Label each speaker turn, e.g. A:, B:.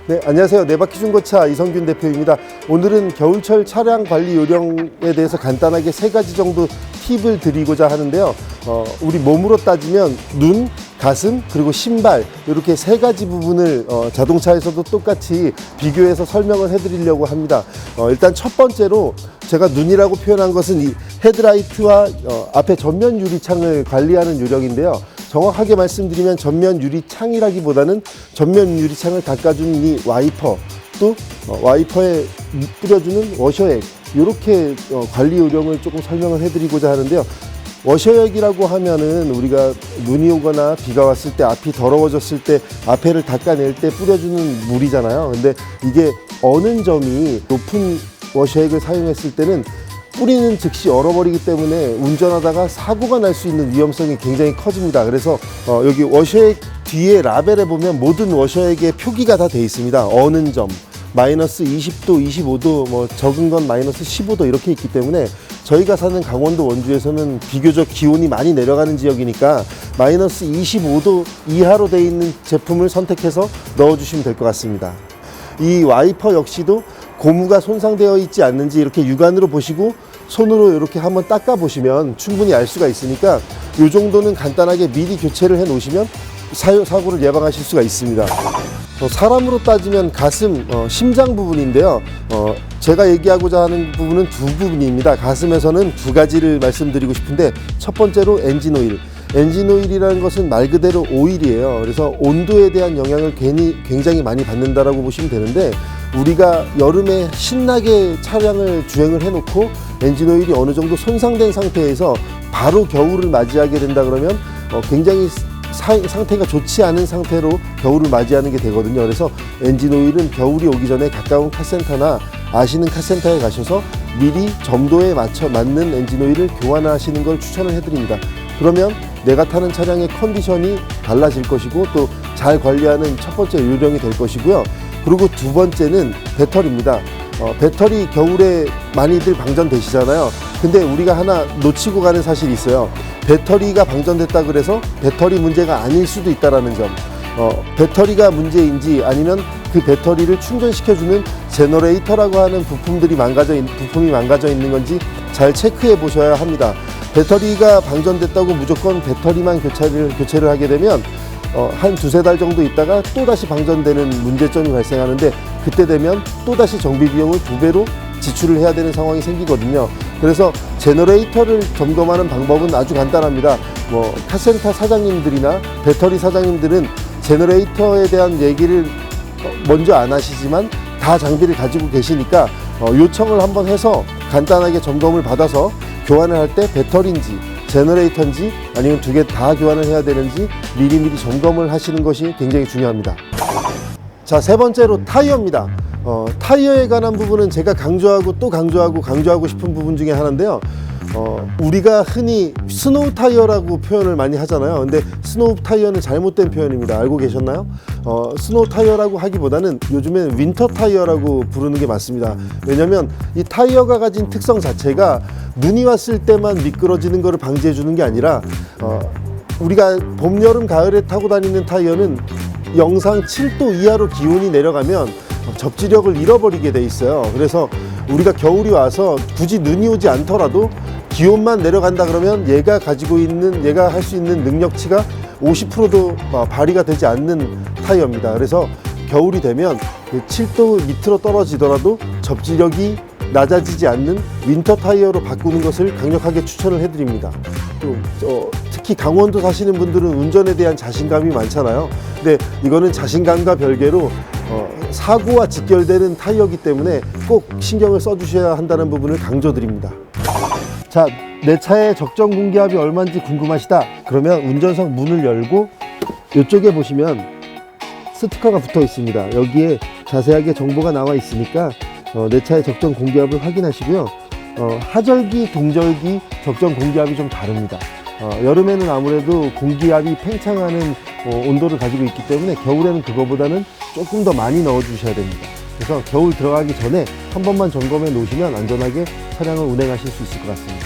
A: 네, 안녕하세요. 네바퀴 중고차 이성균 대표입니다. 오늘은 겨울철 차량 관리 요령에 대해서 간단하게 3가지 정도 팁을 드리고자 하는데요. 우리 몸으로 따지면 눈, 가슴, 그리고 신발 이렇게 3가지 부분을 자동차에서도 똑같이 비교해서 설명을 해드리려고 합니다. 일단 첫 번째로 제가 눈이라고 표현한 것은 이 헤드라이트와 앞에 전면 유리창을 관리하는 요령인데요. 정확하게 말씀드리면 전면 유리창이라기보다는 전면 유리창을 닦아주는 이 와이퍼, 또 와이퍼에 뿌려주는 워셔액, 이렇게 관리 요령을 조금 설명을 해드리고자 하는데요. 워셔액이라고 하면은 우리가 눈이 오거나 비가 왔을 때 앞이 더러워졌을 때 앞에를 닦아낼 때 뿌려주는 물이잖아요. 근데 이게 어는 점이 높은 워셔액을 사용했을 때는 뿌리는 즉시 얼어버리기 때문에 운전하다가 사고가 날 수 있는 위험성이 굉장히 커집니다. 그래서 여기 워셔액 뒤에 라벨에 보면 모든 워셔액의 표기가 다 돼 있습니다. 어는 점, 마이너스 20도, 25도, 뭐 적은 건 마이너스 15도 이렇게 있기 때문에 저희가 사는 강원도 원주에서는 비교적 기온이 많이 내려가는 지역이니까 마이너스 25도 이하로 돼 있는 제품을 선택해서 넣어주시면 될 것 같습니다. 이 와이퍼 역시도 고무가 손상되어 있지 않는지 이렇게 육안으로 보시고 손으로 이렇게 한번 닦아 보시면 충분히 알 수가 있으니까 이 정도는 간단하게 미리 교체를 해 놓으시면 사고를 예방하실 수가 있습니다. 사람으로 따지면 가슴, 심장 부분인데요. 제가 얘기하고자 하는 부분은 두 부분입니다. 가슴에서는 2가지를 말씀드리고 싶은데, 첫 번째로 엔진 오일. 엔진 오일이라는 것은 말 그대로 오일이에요. 그래서 온도에 대한 영향을 굉장히 많이 받는다라고 보시면 되는데, 우리가 여름에 신나게 차량을 주행을 해놓고 엔진 오일이 어느 정도 손상된 상태에서 바로 겨울을 맞이하게 된다 그러면 굉장히 상태가 좋지 않은 상태로 겨울을 맞이하는 게 되거든요. 그래서 엔진 오일은 겨울이 오기 전에 가까운 카센터나 아시는 카센터에 가셔서 미리 점도에 맞는 엔진 오일을 교환하시는 걸 추천을 해드립니다. 그러면 내가 타는 차량의 컨디션이 달라질 것이고 또 잘 관리하는 첫 번째 요령이 될 것이고요. 그리고 두 번째는 배터리입니다. 배터리 겨울에 많이들 방전되시잖아요. 근데 우리가 하나 놓치고 가는 사실이 있어요. 배터리가 방전됐다 그래서 배터리 문제가 아닐 수도 있다는 점. 배터리가 문제인지 아니면 그 배터리를 충전시켜주는 제너레이터라고 하는 부품이 망가져 있는 건지 잘 체크해 보셔야 합니다. 배터리가 방전됐다고 무조건 배터리만 교체를 하게 되면 한 2-3달 정도 있다가 또다시 방전되는 문제점이 발생하는데, 그때 되면 또다시 정비 비용을 2배로 지출을 해야 되는 상황이 생기거든요. 그래서 제너레이터를 점검하는 방법은 아주 간단합니다. 카센터 사장님들이나 배터리 사장님들은 제너레이터에 대한 얘기를 먼저 안 하시지만 다 장비를 가지고 계시니까 요청을 한번 해서 간단하게 점검을 받아서 교환을 할 때 배터리인지 제너레이터인지 아니면 2개 다 교환을 해야 되는지 미리미리 점검을 하시는 것이 굉장히 중요합니다. 자, 3번째로 타이어입니다. 타이어에 관한 부분은 제가 강조하고 싶은 부분 중에 하나인데요. 우리가 흔히 스노우 타이어라고 표현을 많이 하잖아요. 근데 스노우 타이어는 잘못된 표현입니다. 알고 계셨나요? 스노우 타이어라고 하기보다는 요즘엔 윈터 타이어라고 부르는 게 맞습니다. 왜냐면 이 타이어가 가진 특성 자체가 눈이 왔을 때만 미끄러지는 것을 방지해 주는 게 아니라 우리가 봄, 여름, 가을에 타고 다니는 타이어는 영상 7도 이하로 기온이 내려가면 접지력을 잃어버리게 돼 있어요. 그래서 우리가 겨울이 와서 굳이 눈이 오지 않더라도 기온만 내려간다 그러면 얘가 할 수 있는 능력치가 50%도 발휘가 되지 않는 타이어입니다. 그래서 겨울이 되면 7도 밑으로 떨어지더라도 접지력이 낮아지지 않는 윈터 타이어로 바꾸는 것을 강력하게 추천을 해드립니다. 또 특히 강원도 사시는 분들은 운전에 대한 자신감이 많잖아요. 근데 이거는 자신감과 별개로 사고와 직결되는 타이어이기 때문에 꼭 신경을 써주셔야 한다는 부분을 강조드립니다. 자, 내 차의 적정 공기압이 얼마인지 궁금하시다. 그러면 운전석 문을 열고 이쪽에 보시면 스티커가 붙어 있습니다. 여기에 자세하게 정보가 나와 있으니까 내 차의 적정 공기압을 확인하시고요. 하절기, 동절기 적정 공기압이 좀 다릅니다. 여름에는 아무래도 공기압이 팽창하는 온도를 가지고 있기 때문에 겨울에는 그거보다는 조금 더 많이 넣어 주셔야 됩니다. 그래서 겨울 들어가기 전에 한 번만 점검해 놓으시면 안전하게 차량을 운행하실 수 있을 것 같습니다.